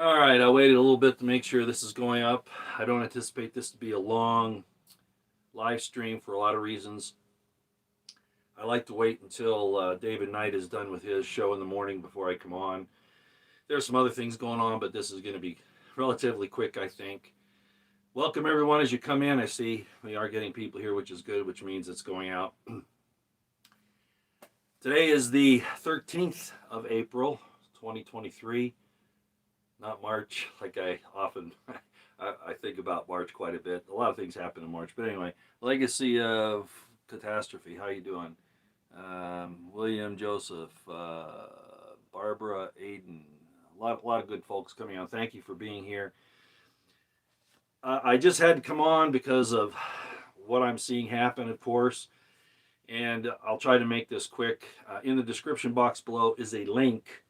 All right, I waited a little bit to make sure this is going up. I don't anticipate this to be a long live stream for a lot of reasons. I like to wait until David Knight is done with his show in the morning before I come on. There's some other things going on, but this is going to be relatively quick, I think. Welcome, everyone, as you come in. I see we are getting people here, which is good, which means it's going out. Today is the 13th of April, 2023. Not March, like I often I think about March quite a bit. A lot of things happen in March, but anyway, legacy of catastrophe. How you doing, William Joseph, Barbara Aiden? A lot of good folks coming on. Thank you for being here. I just had to come on because of what I'm seeing happen, of course, and I'll try to make this quick. In the description box below is a link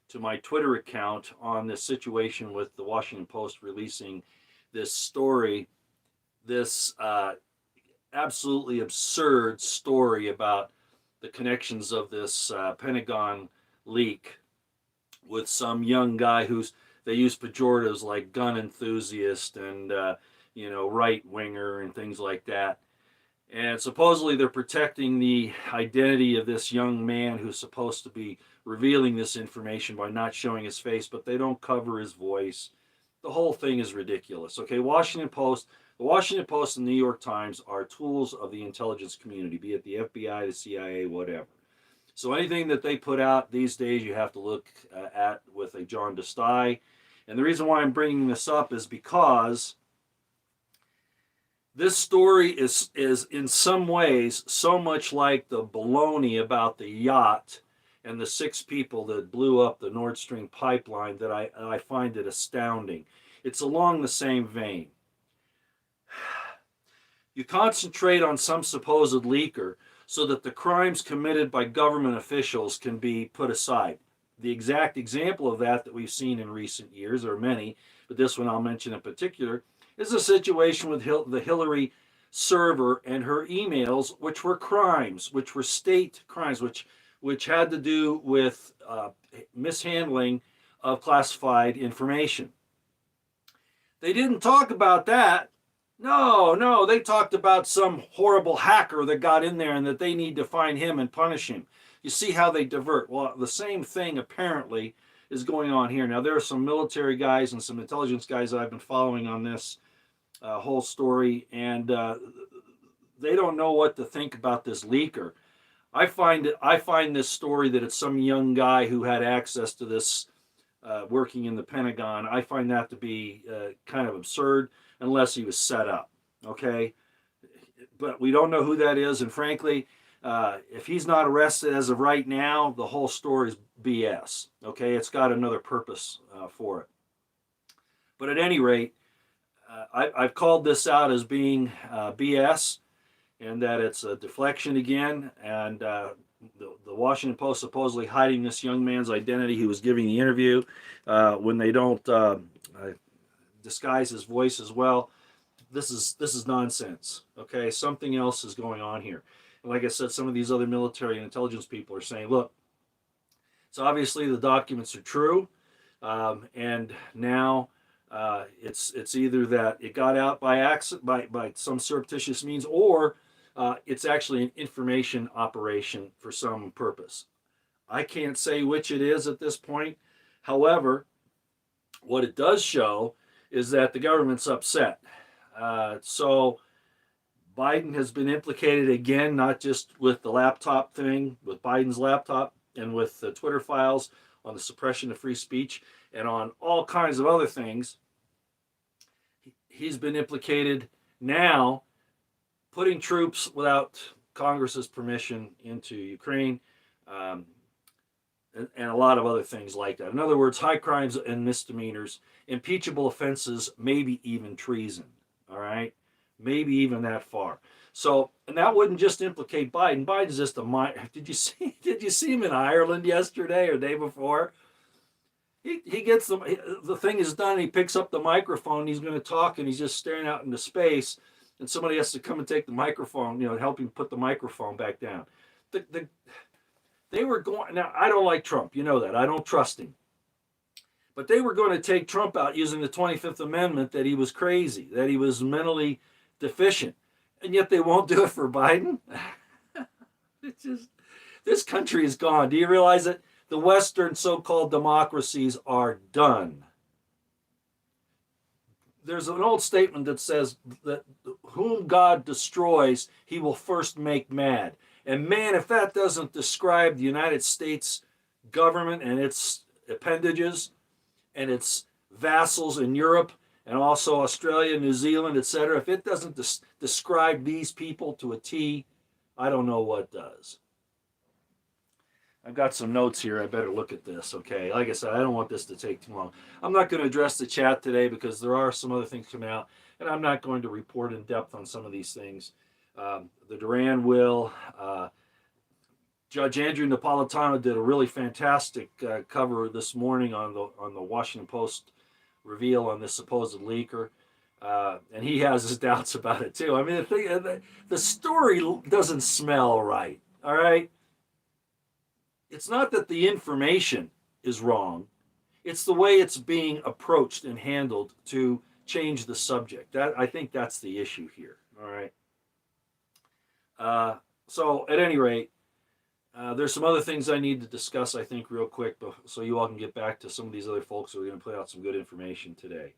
to my Twitter account on this situation with the Washington Post releasing this story, this absolutely absurd story about the connections of this Pentagon leak with some young guy who's they use pejoratives like gun enthusiast and right winger and things like that. And supposedly they're protecting the identity of this young man who's supposed to be revealing this information by not showing his face, but they don't cover his voice. The whole thing is ridiculous. Okay, the Washington Post and the New York Times are tools of the intelligence community, be it the FBI, the CIA, whatever. So anything that they put out these days, you have to look at with a jaundiced eye. And the reason why I'm bringing this up is because this story is in some ways so much like the baloney about the yacht and the 6 people that blew up the Nord Stream pipeline that I find it astounding. It's along the same vein. You concentrate on some supposed leaker so that the crimes committed by government officials can be put aside. The exact example of that we've seen in recent years, there are many, but this one I'll mention in particular, is a situation with the Hillary server and her emails, which were crimes, which were state crimes, which had to do with mishandling of classified information. They didn't talk about that. No, they talked about some horrible hacker that got in there and that they need to find him and punish him. You see how they divert. Well, the same thing apparently is going on here. Now, there are some military guys and some intelligence guys that I've been following on this whole story, and they don't know what to think about this leaker. I find this story that it's some young guy who had access to this working in the Pentagon. I find that to be kind of absurd unless he was set up. Okay, but we don't know who that is, and frankly, if he's not arrested as of right now, the whole story is BS. Okay, it's got another purpose for it. But at any rate, I've called this out as being BS, and that it's a deflection again. And the Washington Post supposedly hiding this young man's identity. He was giving the interview when they don't disguise his voice as well. This is nonsense. Okay, something else is going on here. And like I said, some of these other military and intelligence people are saying, look, so obviously the documents are true, and now it's either that it got out by accident, by some surreptitious means, or it's actually an information operation for some purpose. I can't say which it is at this point. However, what it does show is that the government's upset. So Biden has been implicated again, not just with the laptop thing, with Biden's laptop and with the Twitter files on the suppression of free speech and on all kinds of other things. He's been implicated now putting troops without Congress's permission into Ukraine, and a lot of other things like that. In other words, high crimes and misdemeanors, impeachable offenses, maybe even treason. All right, maybe even that far. So, and that wouldn't just implicate Biden. Biden's just a mind. Did you see? Did you see him in Ireland yesterday or day before? He gets the thing is done. He picks up the microphone. He's going to talk, and he's just staring out into space. And somebody has to come and take the microphone, help him put the microphone back down. They were going. Now, I don't like Trump. You know that. I don't trust him. But they were going to take Trump out using the 25th Amendment, that he was crazy, that he was mentally deficient. And yet they won't do it for Biden. It's just, this country is gone. Do you realize it? The Western so-called democracies are done. There's an old statement that says that whom God destroys, he will first make mad. And man, if that doesn't describe the United States government and its appendages and its vassals in Europe and also Australia, New Zealand, etc., if it doesn't describe these people to a T, I don't know what does. I've got some notes here. I better look at this, okay? Like I said, I don't want this to take too long. I'm not going to address the chat today because there are some other things coming out, and I'm not going to report in depth on some of these things. The Duran will. Judge Andrew Napolitano did a really fantastic cover this morning on the Washington Post reveal on this supposed leaker. And he has his doubts about it too. I mean, the story doesn't smell right, all right? It's not that the information is wrong. It's the way it's being approached and handled to change the subject. I think that's the issue here, all right? So at any rate, there's some other things I need to discuss, I think, real quick, so you all can get back to some of these other folks who are going to put out some good information today.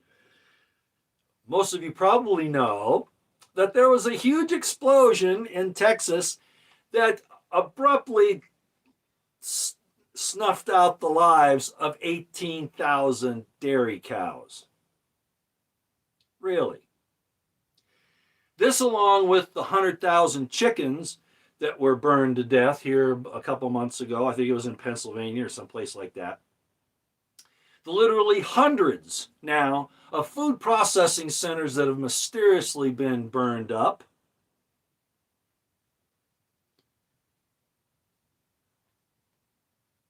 Most of you probably know that there was a huge explosion in Texas that abruptly snuffed out the lives of 18,000 dairy cows. Really. This, along with the 100,000 chickens that were burned to death here a couple months ago. I think it was in Pennsylvania or someplace like that. The literally hundreds now of food processing centers that have mysteriously been burned up.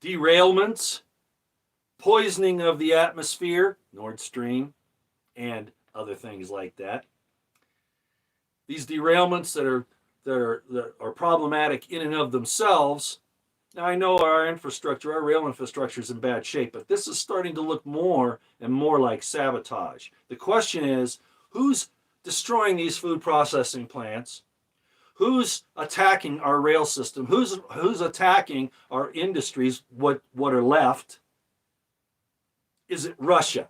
Derailments, poisoning of the atmosphere, Nord Stream, and other things like that. These derailments that are problematic in and of themselves. Now, I know our infrastructure, our rail infrastructure is in bad shape, but this is starting to look more and more like sabotage. The question is, who's destroying these food processing plants? Who's attacking our rail system? Who's attacking our industries, what are left? Is it Russia?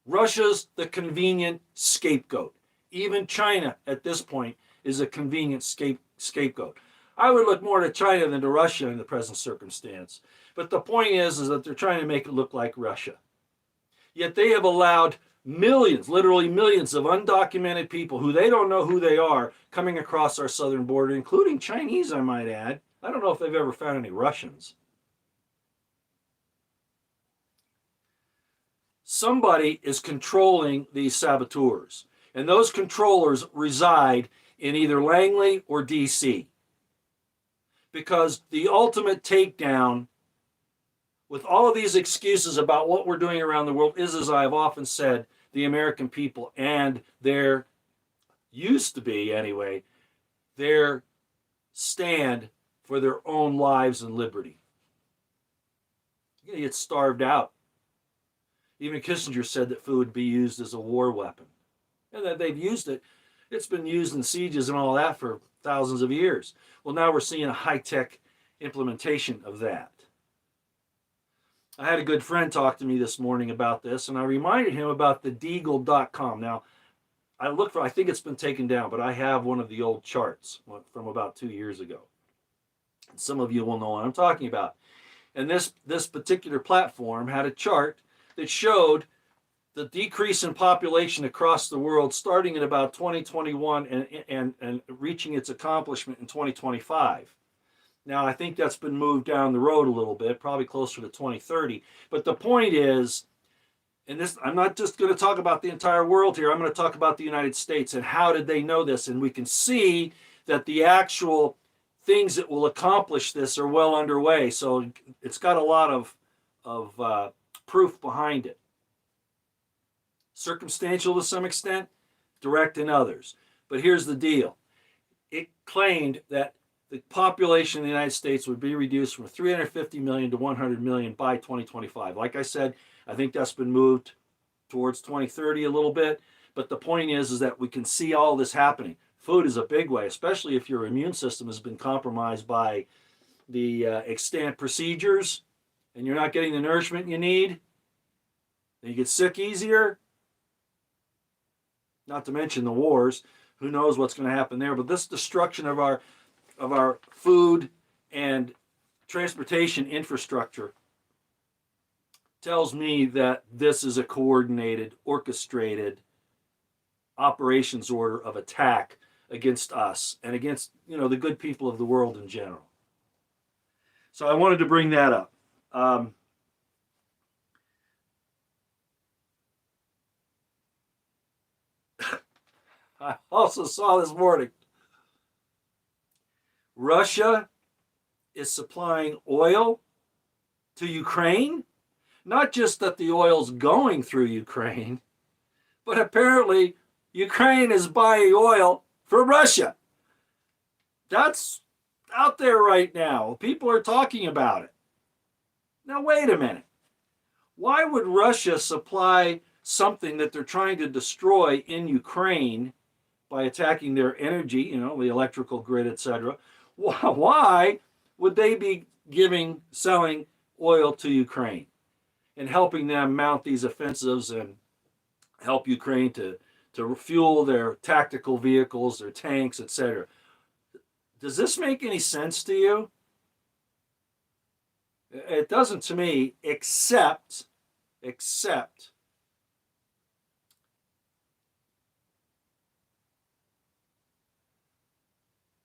Russia's the convenient scapegoat. Even China, at this point, is a convenient scapegoat. I would look more to China than to Russia in the present circumstance. But the point is that they're trying to make it look like Russia. Yet they have allowed millions, literally millions of undocumented people who they don't know who they are coming across our southern border, including Chinese, I might add. I don't know if they've ever found any Russians. Somebody is controlling these saboteurs. And those controllers reside in either Langley or DC. Because the ultimate takedown, with all of these excuses about what we're doing around the world, is, as I have often said, the American people and their, used to be anyway, their stand for their own lives and liberty. You get starved out. Even Kissinger said that food would be used as a war weapon. And that they've used it. It's been used in sieges and all that for thousands of years. Well, now we're seeing a high-tech implementation of that. I had a good friend talk to me this morning about this, and I reminded him about the Deagle.com. Now, I think it's been taken down, but I have one of the old charts from about 2 years ago. Some of you will know what I'm talking about. And this particular platform had a chart that showed the decrease in population across the world starting at about 2021 and reaching its accomplishment in 2025. Now, I think that's been moved down the road a little bit, probably closer to 2030. But the point is, and this, I'm not just going to talk about the entire world here. I'm going to talk about the United States and how did they know this. And we can see that the actual things that will accomplish this are well underway. So it's got a lot of proof behind it. Circumstantial to some extent, direct in others. But here's the deal. It claimed that the population of the United States would be reduced from 350 million to 100 million by 2025. Like I said, I think that's been moved towards 2030 a little bit. But the point is that we can see all this happening. Food is a big way, especially if your immune system has been compromised by the extant procedures and you're not getting the nourishment you need. Then you get sick easier. Not to mention the wars. Who knows what's going to happen there? But this destruction of our food and transportation infrastructure tells me that this is a coordinated, orchestrated operations order of attack against us and against, the good people of the world in general. So I wanted to bring that up. I also saw this morning Russia is supplying oil to Ukraine. Not just that the oil's going through Ukraine, but apparently Ukraine is buying oil from Russia. That's out there right now. People are talking about it. Now, wait a minute. Why would Russia supply something that they're trying to destroy in Ukraine by attacking their energy, the electrical grid, etc.? Why would they be selling oil to Ukraine and helping them mount these offensives and help Ukraine to fuel their tactical vehicles, their tanks, etc.? Does this make any sense to you? It doesn't to me, except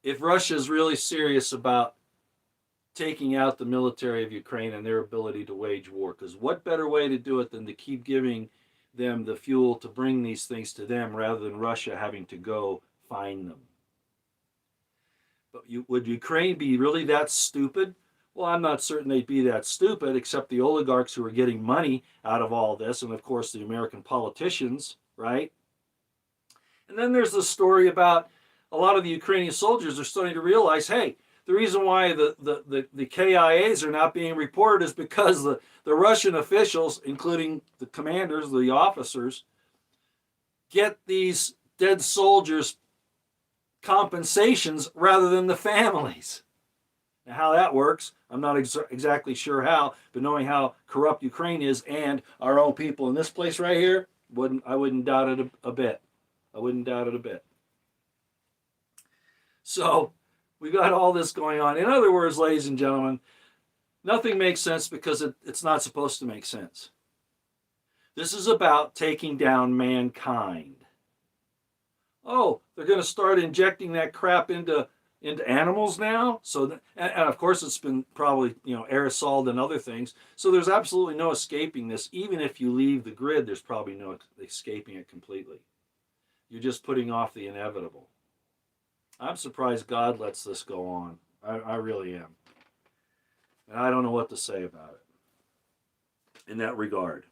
if Russia is really serious about taking out the military of Ukraine and their ability to wage war. Because what better way to do it than to keep giving them the fuel to bring these things to them rather than Russia having to go find them? But would Ukraine be really that stupid? Well, I'm not certain they'd be that stupid, except the oligarchs who are getting money out of all this, and of course the American politicians, right? And then there's the story about a lot of the Ukrainian soldiers are starting to realize, hey, the reason why the KIAs are not being reported is because the Russian officials, including the commanders, the officers, get these dead soldiers compensations rather than the families. Now, how that works, I'm not exactly sure how, but knowing how corrupt Ukraine is and our own people in this place right here, I wouldn't doubt it a bit. I wouldn't doubt it a bit. So we got all this going on. In other words, ladies and gentlemen, nothing makes sense because it's not supposed to make sense. This is about taking down mankind. Oh, they're going to start injecting that crap into animals now. So, and of course, it's been probably aerosoled and other things. So there's absolutely no escaping this. Even if you leave the grid, there's probably no escaping it completely. You're just putting off the inevitable. I'm surprised God lets this go on. I really am. And I don't know what to say about it in that regard.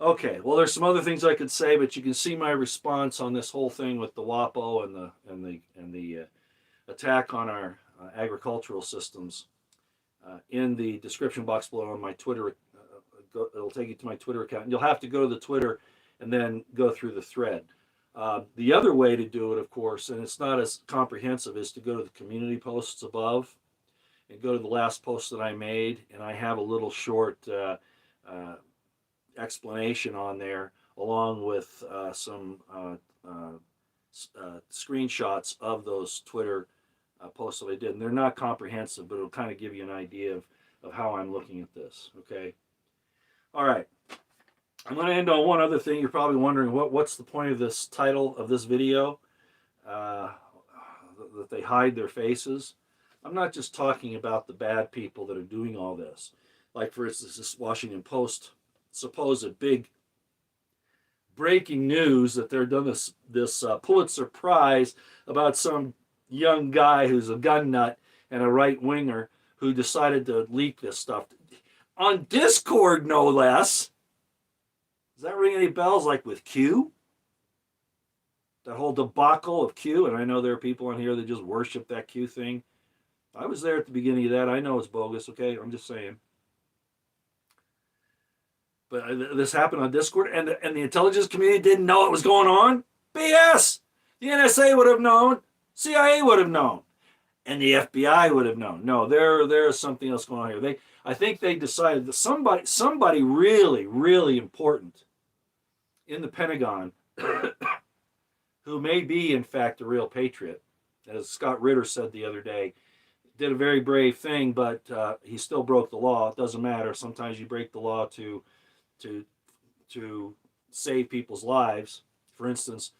Okay, well, there's some other things I could say, but you can see my response on this whole thing with the WAPO and the attack on our agricultural systems in the description box below on my Twitter. It'll take you to my Twitter account, and you'll have to go to the Twitter and then go through the thread. The other way to do it, of course, and it's not as comprehensive, is to go to the community posts above and go to the last post that I made, and I have a little short explanation on there along with some screenshots of those Twitter posts that I did. And they're not comprehensive, but it'll kind of give you an idea of how I'm looking at this, okay? All right. I'm going to end on one other thing. You're probably wondering what's the point of this title of this video, that they hide their faces. I'm not just talking about the bad people that are doing all this. Like, for instance, this Washington Post supposed big breaking news that they're done this Pulitzer Prize about some young guy who's a gun nut and a right-winger who decided to leak this stuff on Discord, no less. Does that ring any bells, like with Q? that whole debacle of Q, and I know there are people on here that just worship that Q thing. I was there at the beginning of that. I know it's bogus, okay? I'm just saying. But this happened on Discord, and the intelligence community didn't know what was going on? BS! The NSA would have known. CIA would have known. And the FBI would have known. No, there is something else going on here. I think they decided that somebody really, really important in the Pentagon who may be, in fact, a real patriot, as Scott Ritter said the other day, did a very brave thing, but he still broke the law. It doesn't matter. Sometimes you break the law to save people's lives. For instance,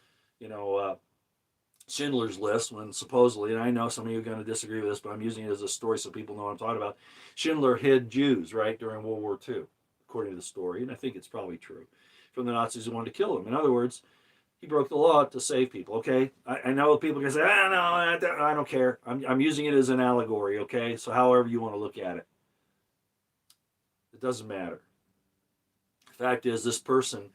Schindler's List, when supposedly, and I know some of you are going to disagree with this, but I'm using it as a story so people know what I'm talking about. Schindler hid Jews, right, during World War II, according to the story, and I think it's probably true, from the Nazis who wanted to kill him. In other words, he broke the law to save people, okay? I know people can say, no, I don't care. I'm using it as an allegory, okay? So however you want to look at it. It doesn't matter. The fact is, this person,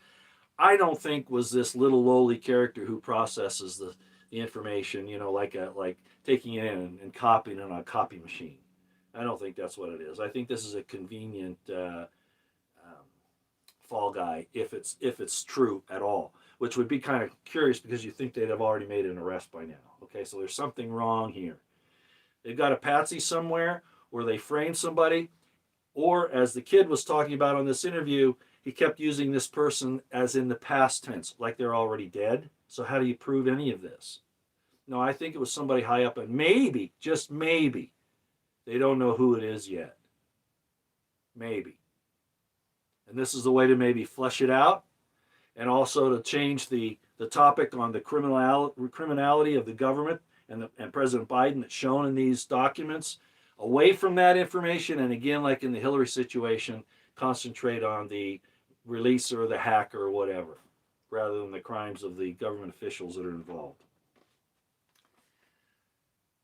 I don't think was this little lowly character who processes the information, like taking it in and copying it on a copy machine. I don't think that's what it is. I think this is a convenient fall guy, if it's true at all, which would be kind of curious because you think they'd have already made an arrest by now. Okay, so there's something wrong here. They've got a patsy somewhere, or they framed somebody, or as the kid was talking about on this interview, he kept using this person as in the past tense, like they're already dead. So how do you prove any of this? No, I think it was somebody high up, and maybe, just maybe, they don't know who it is yet. Maybe. And this is the way to maybe flesh it out, and also to change the topic on the criminality of the government and President Biden that's shown in these documents, away from that information, and again, like in the Hillary situation, concentrate on the release or the hack or whatever, rather than the crimes of the government officials that are involved.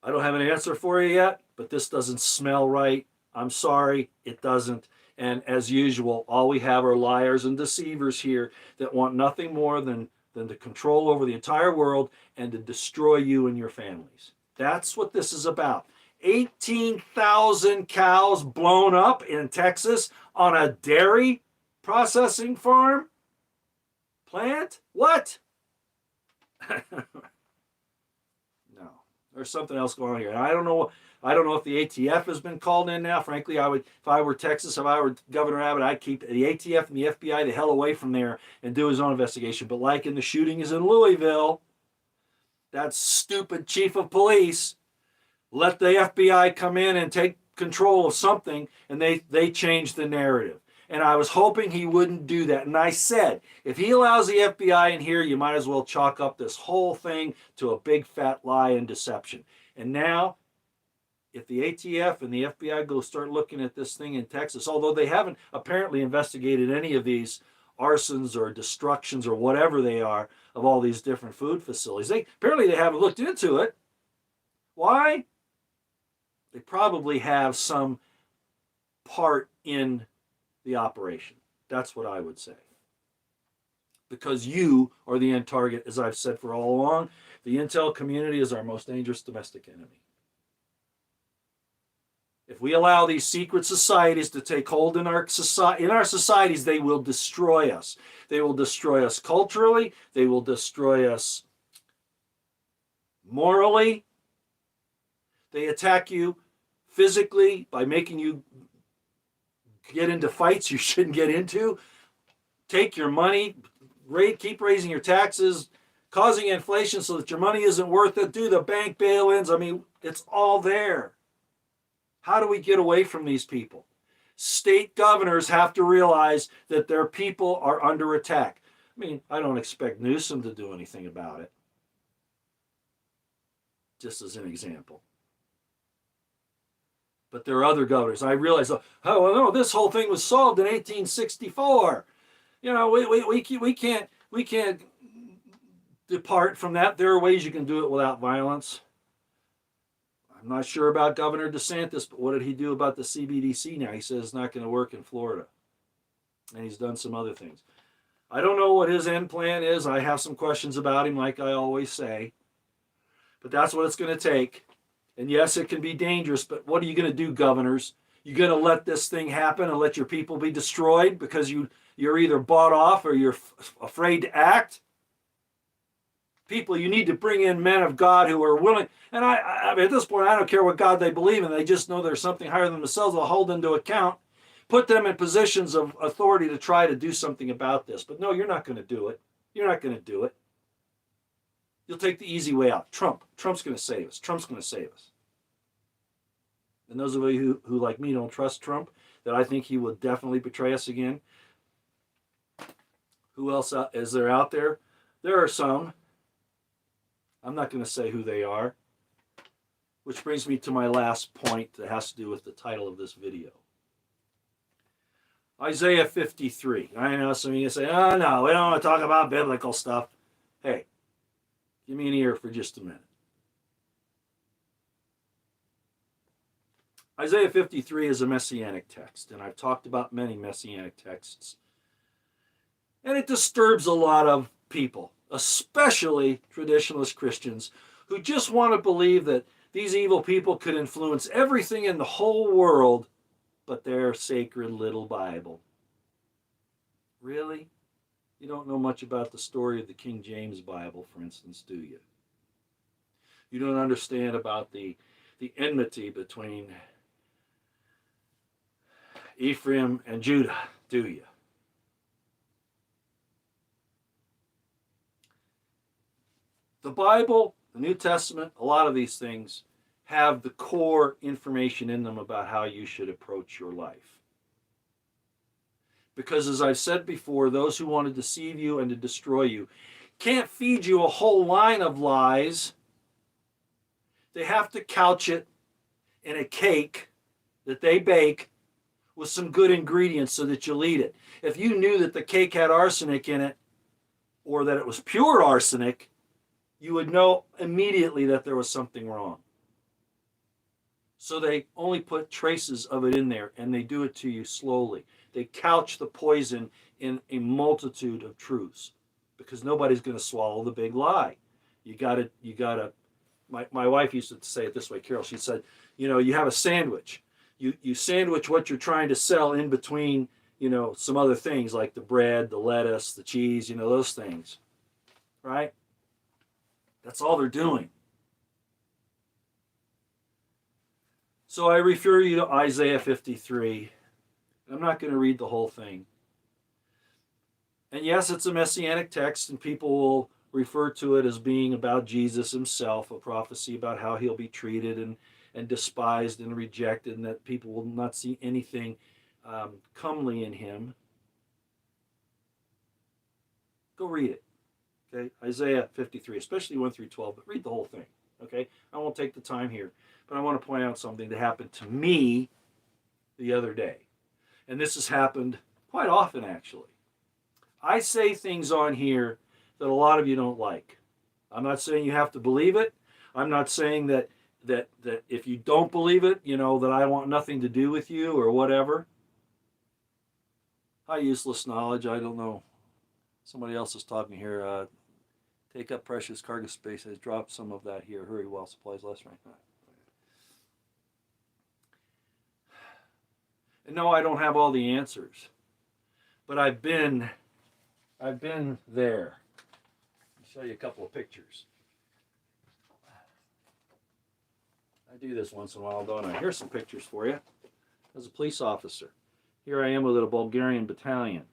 I don't have an answer for you yet, but this doesn't smell right. I'm sorry, it doesn't. And as usual, all we have are liars and deceivers here that want nothing more than to control over the entire world and to destroy you and your families. That's what this is about. 18,000 cows blown up in Texas on a dairy processing farm? Plant? What? No. There's something else going on here. And I don't know if the ATF has been called in now. Frankly, if I were Texas, if I were Governor Abbott, I'd keep the ATF and the FBI the hell away from there and do his own investigation. But like in the shootings in Louisville, that stupid chief of police let the FBI come in and take control of something, and they changed the narrative. And I was hoping he wouldn't do that. And I said, if he allows the FBI in here, you might as well chalk up this whole thing to a big fat lie and deception. And now, if the ATF and the FBI go start looking at this thing in Texas, although they haven't apparently investigated any of these arsons or destructions or whatever they are of all these different food facilities, apparently they haven't looked into it. Why? They probably have some part in the operation. That's what I would say. Because you are the end target, as I've said for all along. The intel community is our most dangerous domestic enemy. If we allow these secret societies to take hold in our societies, they will destroy us. They will destroy us culturally. They will destroy us morally. They attack you physically by making you get into fights you shouldn't get into, take your money, keep raising your taxes, causing inflation so that your money isn't worth it, do the bank bail-ins. I mean, it's all there. How do we get away from these people? State governors have to realize that their people are under attack. I mean, I don't expect Newsom to do anything about it. Just as an example. But there are other governors. I realize, oh well, no, this whole thing was solved in 1864. We can't depart from that. There are ways you can do it without violence. I'm not sure about Governor DeSantis, but what did he do about the CBDC now? He says it's not going to work in Florida. And he's done some other things. I don't know what his end plan is. I have some questions about him, like I always say. But that's what it's going to take. And yes, it can be dangerous, but what are you going to do, governors? You going to let this thing happen and let your people be destroyed because you're either bought off or you're afraid to act? People, you need to bring in men of God who are willing. And I mean, at this point, I don't care what God they believe in. They just know there's something higher than themselves. They'll hold them to account, put them in positions of authority to try to do something about this. But no, you're not going to do it. You're not going to do it. You'll take the easy way out. Trump's going to save us. Trump's going to save us. And those of you who, like me, don't trust Trump, that I think he will definitely betray us again. Who else is there out there? There are some. I'm not going to say who they are. Which brings me to my last point that has to do with the title of this video. Isaiah 53. I know some of you say, oh no, we don't want to talk about biblical stuff. Hey, give me an ear for just a minute. Isaiah 53 is a messianic text, and I've talked about many messianic texts. And it disturbs a lot of people, especially traditionalist Christians, who just want to believe that these evil people could influence everything in the whole world but their sacred little Bible. Really? You don't know much about the story of the King James Bible, for instance, do you? You don't understand about the enmity between Ephraim and Judah, do you? The Bible, the New Testament, a lot of these things have the core information in them about how you should approach your life. Because as I've said before, those who want to deceive you and to destroy you can't feed you a whole line of lies. They have to couch it in a cake that they bake with some good ingredients so that you'll eat it. If you knew that the cake had arsenic in it, or that it was pure arsenic, you would know immediately that there was something wrong. So they only put traces of it in there, and they do it to you slowly. They couch the poison in a multitude of truths, because nobody's going to swallow the big lie. You gotta. My wife used to say it this way, Carol. She said, you have a sandwich. You sandwich what you're trying to sell in between, some other things like the bread, the lettuce, the cheese, those things, right? That's all they're doing. So I refer you to Isaiah 53. I'm not going to read the whole thing. And yes, it's a messianic text, and people will refer to it as being about Jesus himself, a prophecy about how he'll be treated and despised and rejected, and that people will not see anything comely in him. Go read it. Okay, Isaiah 53, especially 1 through 12, but read the whole thing. Okay, I won't take the time here, but I want to point out something that happened to me the other day. And this has happened quite often, actually. I say things on here that a lot of you don't like. I'm not saying you have to believe it. I'm not saying that if you don't believe it, that I want nothing to do with you or whatever. High useless knowledge, I don't know. Somebody else is talking here. Take up precious cargo space. Has dropped some of that here. Hurry while supplies last right now. And no, I don't have all the answers. But I've been there. I'll show you a couple of pictures. I do this once in a while, don't I? Here's some pictures for you. As a police officer. Here I am with a Bulgarian battalion.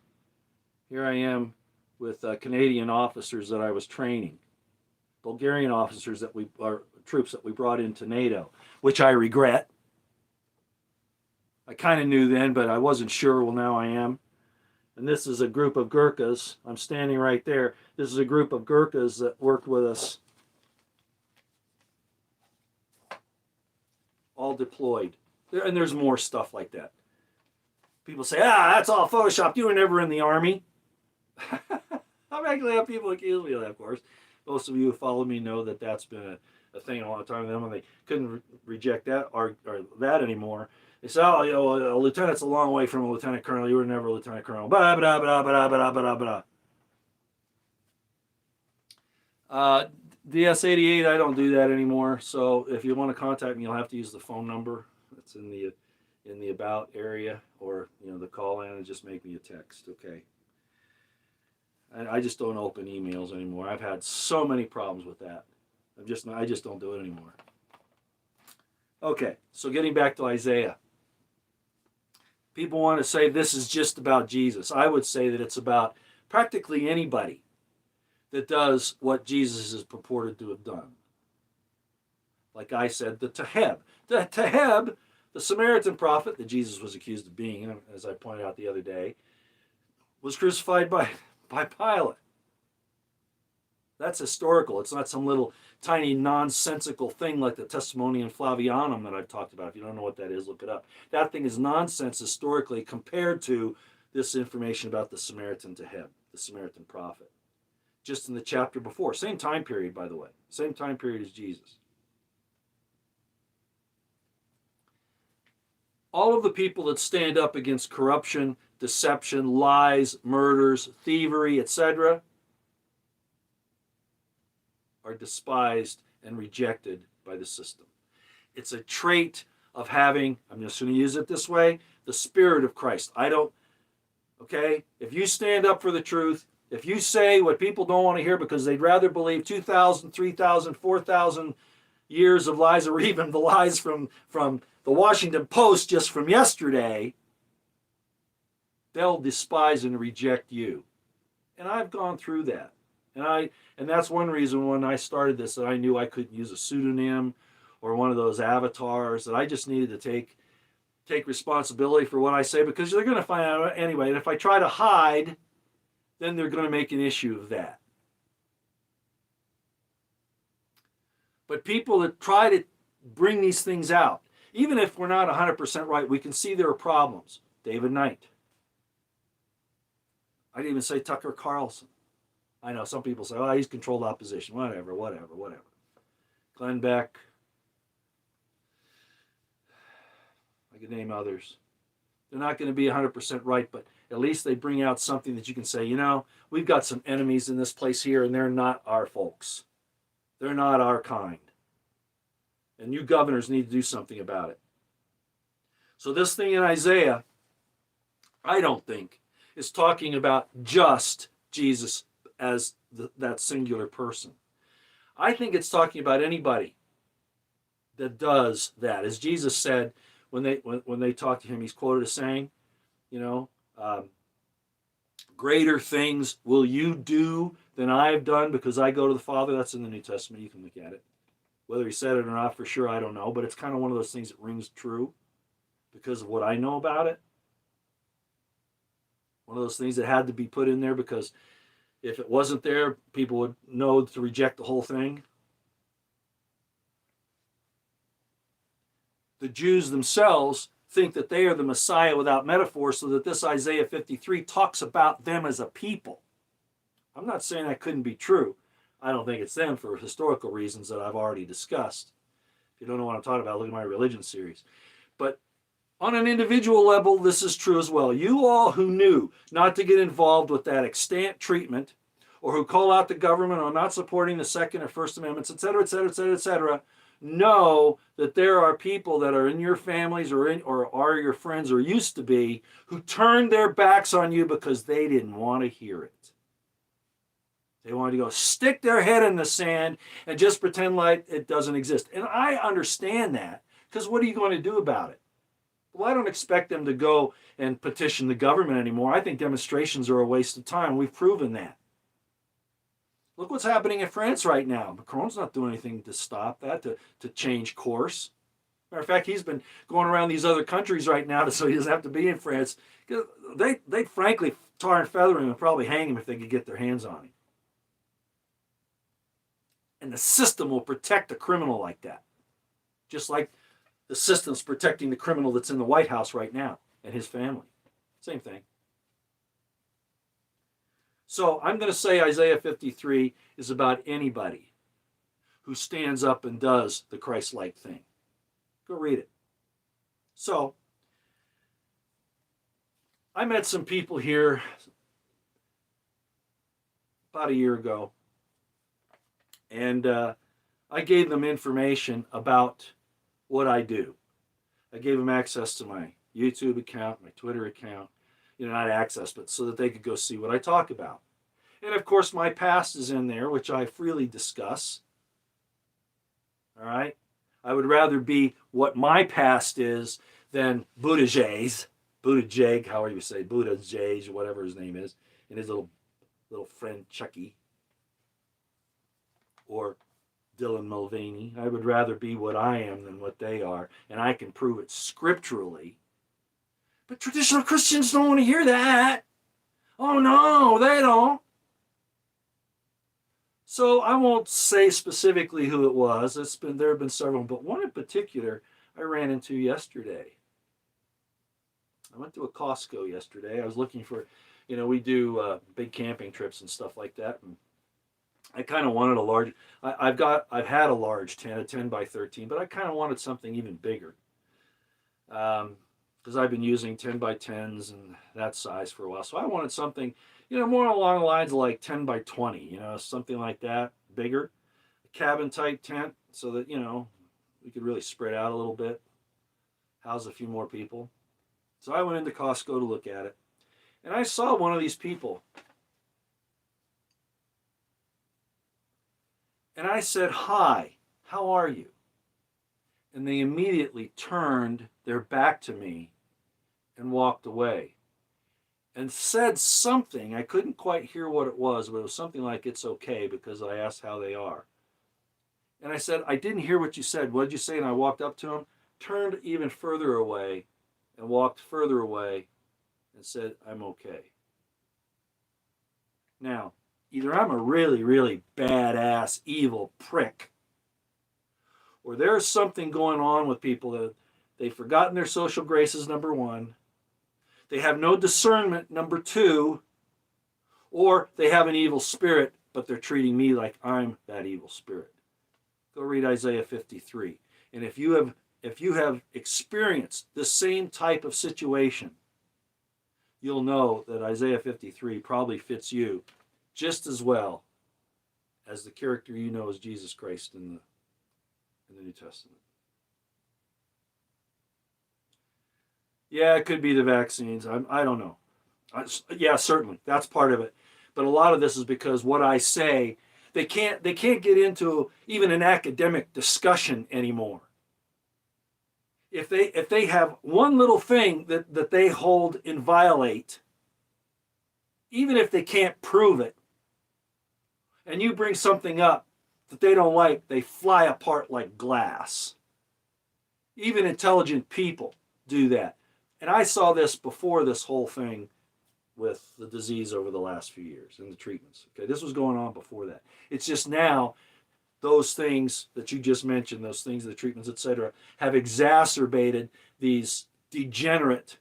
Here I am with Canadian officers that I was training. Bulgarian officers troops that we brought into NATO, which I regret. I kind of knew then, but I wasn't sure. Well, now I am. And this is a group of Gurkhas. I'm standing right there. This is a group of Gurkhas that worked with us, all deployed. And there's more stuff like that. People say, that's all Photoshopped. You were never in the Army. I've actually had people accuse me of that, of course. Most of you who follow me know that that's been a thing a long time with them, and they couldn't reject that or that anymore. They say, a lieutenant's a long way from a lieutenant colonel. You were never a lieutenant colonel. Blah, blah, blah, blah, blah, blah, blah, blah. Uh, DS88, I don't do that anymore. So if you want to contact me, you'll have to use the phone number that's in the about area, or the call in, and just make me a text. Okay. I just don't open emails anymore. I've had so many problems with that. I just don't do it anymore. Okay, so getting back to Isaiah. People want to say this is just about Jesus. I would say that it's about practically anybody that does what Jesus is purported to have done. Like I said, the Taheb. The Taheb, the Samaritan prophet that Jesus was accused of being, as I pointed out the other day, was crucified by Pilate. That's historical. It's not some little tiny nonsensical thing like the Testimonium Flavianum that I've talked about. If you don't know what that is, look it up. That thing is nonsense historically compared to this information about the Samaritan Taheb, the Samaritan prophet. Just in the chapter before. Same time period, by the way. Same time period as Jesus. All of the people that stand up against corruption, deception, lies, murders, thievery, etc., are despised and rejected by the system. It's a trait of having, I'm just going to use it this way, the Spirit of Christ. Okay? If you stand up for the truth, if you say what people don't want to hear because they'd rather believe 2,000, 3,000, 4,000 years of lies, or even the lies from the Washington Post just from yesterday, they'll despise and reject you. And I've gone through that. And that's one reason when I started this that I knew I couldn't use a pseudonym or one of those avatars, that I just needed to take responsibility for what I say, because they're going to find out anyway. And if I try to hide, then they're going to make an issue of that. But people that try to bring these things out, even if we're not 100% right, we can see there are problems. David Knight. I didn't even say Tucker Carlson. I know some people say, oh, he's controlled opposition. Whatever. Glenn Beck. I could name others. They're not going to be 100% right, but at least they bring out something that you can say, we've got some enemies in this place here, and they're not our folks. They're not our kind. And you governors need to do something about it. So this thing in Isaiah, I don't think, is talking about just Jesus as that singular person. I think it's talking about anybody that does that. As Jesus said, when they talk to him, he's quoted as saying, greater things will you do than I have done because I go to the Father. That's in the New Testament. You can look at it. Whether he said it or not, for sure, I don't know. But it's kind of one of those things that rings true because of what I know about it. One of those things that had to be put in there because if it wasn't there, people would know to reject the whole thing. The Jews themselves think that they are the Messiah without metaphor, so that this Isaiah 53 talks about them as a people. I'm not saying that couldn't be true. I don't think it's them for historical reasons that I've already discussed. If you don't know what I'm talking about, look at my religion series. But on an individual level, this is true as well. You all who knew not to get involved with that extant treatment, or who call out the government on not supporting the Second or First Amendments, etc., etc., etc., etc., know that there are people that are in your families or are your friends or used to be who turned their backs on you because they didn't want to hear it. They wanted to go stick their head in the sand and just pretend like it doesn't exist. And I understand that, because what are you going to do about it? Well, I don't expect them to go and petition the government anymore. I think demonstrations are a waste of time. We've proven that. Look what's happening in France right now. Macron's not doing anything to stop that, to change course. Matter of fact, he's been going around these other countries right now so he doesn't have to be in France. They'd frankly tar and feather him and probably hang him if they could get their hands on him. And the system will protect a criminal like that. Just like the system's protecting the criminal that's in the White House right now and his family. Same thing. So I'm going to say Isaiah 53 is about anybody who stands up and does the Christ-like thing. Go read it. So I met some people here about a year ago And I gave them information about what I do. I gave them access to my YouTube account, my Twitter account, not access, but so that they could go see what I talk about. And of course, my past is in there, which I freely discuss. All right. I would rather be what my past is than Buttigieg, however you say, Buttigieg, whatever his name is, and his little friend Chucky, or Dylan Mulvaney. I would rather be what I am than what they are, and I can prove it scripturally. But traditional Christians don't want to hear that. Oh no, they don't. So I won't say specifically who it was. There have been several, but one in particular I ran into yesterday. I went to a Costco yesterday. I was looking for, we do big camping trips and stuff like that, and I kind of wanted a large. I've had a large tent, a 10 by 13, but I kind of wanted something even bigger. Because I've been using 10 by 10s and that size for a while, so I wanted something, more along the lines of like 10 by 20, something like that, bigger, a cabin type tent, so that we could really spread out a little bit, house a few more people. So I went into Costco to look at it, and I saw one of these people. And I said, "Hi, how are you?" And they immediately turned their back to me and walked away and said something. I couldn't quite hear what it was, but it was something like, "It's okay," because I asked how they are. And I said, "I didn't hear what you said. What did you say?" And I walked up to him, turned even further away, and walked further away and said, "I'm okay." Now, either I'm a really, really badass, evil prick, or there's something going on with people that they've forgotten their social graces, number one, they have no discernment, number two, or they have an evil spirit, but they're treating me like I'm that evil spirit. Go read Isaiah 53. And if you have experienced the same type of situation, you'll know that Isaiah 53 probably fits you just as well as the character you know as Jesus Christ in the New Testament. Yeah, it could be the vaccines. I don't know. Yeah, certainly that's part of it. But a lot of this is because what I say, they can't get into even an academic discussion anymore. If they have one little thing that they hold inviolate, even if they can't prove it, and you bring something up that they don't like, they fly apart like glass. Even intelligent people do that. And I saw this before this whole thing with the disease over the last few years and the treatments. Okay, this was going on before that. It's just now those things that you just mentioned, those things, the treatments, etc., have exacerbated these degenerate,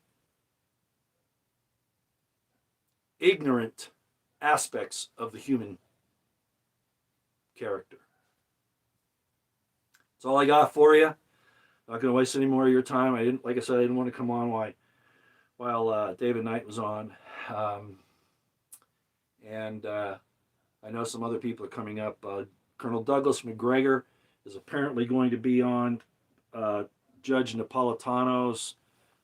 ignorant aspects of the human character. That's all I got for you. Not going to waste any more of your time. Like I said, I didn't want to come on while David Knight was on, and I know some other people are coming up. Colonel Douglas McGregor is apparently going to be on Judge Napolitano's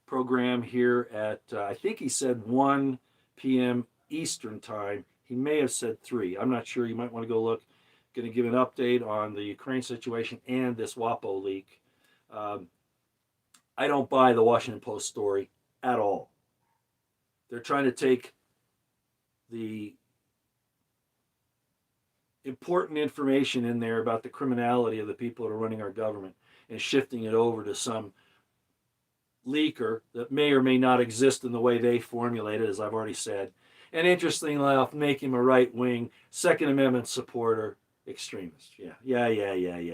program here at I think he said 1 p.m. Eastern time. He may have said 3. I'm not sure. You might want to go look. Going to give an update on the Ukraine situation and this WAPO leak. I don't buy the Washington Post story at all. They're trying to take the important information in there about the criminality of the people that are running our government and shifting it over to some leaker that may or may not exist in the way they formulate it, as I've already said. And interestingly enough, make him a right-wing Second Amendment supporter extremist. Yeah, right.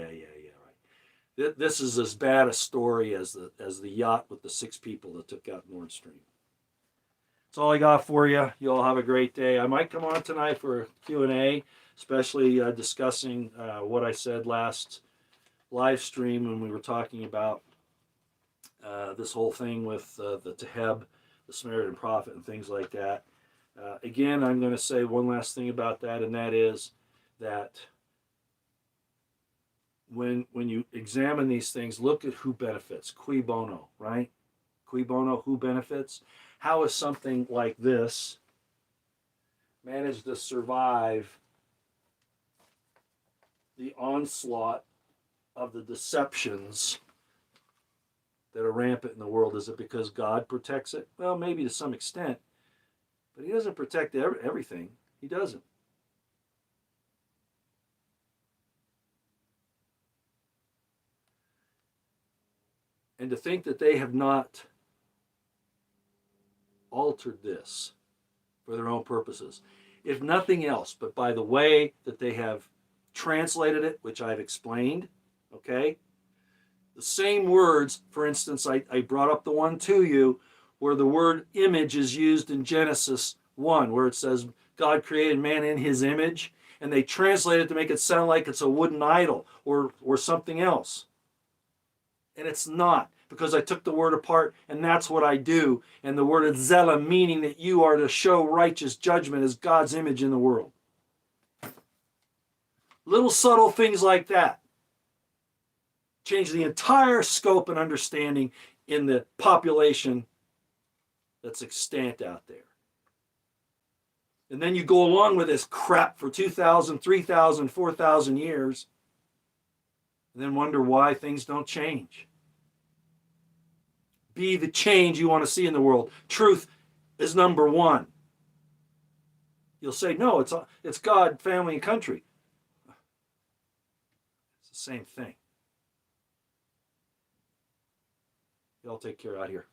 This is as bad a story as the yacht with the 6 people that took out Nord Stream. That's all I got for you. You all have a great day. I might come on tonight for a Q&A, especially discussing what I said last live stream when we were talking about this whole thing with the Teheb, the Samaritan prophet, and things like that. Again, I'm going to say one last thing about that, and that is that when you examine these things, look at who benefits. Cui bono, right? Cui bono, who benefits? How is something like this managed to survive the onslaught of the deceptions that are rampant in the world? Is it because God protects it? Well, maybe to some extent, but he doesn't protect everything. He doesn't. And to think that they have not altered this for their own purposes, if nothing else, but by the way that they have translated it, which I've explained, okay? The same words, for instance, I brought up the one to you where the word image is used in Genesis 1, where it says God created man in his image, and they translate it to make it sound like it's a wooden idol or something else. And it's not, because I took the word apart, and that's what I do. And the word is zela, meaning that you are to show righteous judgment as God's image in the world. Little subtle things like that change the entire scope and understanding in the population that's extant out there. And then you go along with this crap for 2,000, 3,000, 4,000 years, and then wonder why things don't change. Be the change you want to see in the world. Truth is number one. You'll say, no, it's God, family, and country. It's the same thing. Y'all take care out here.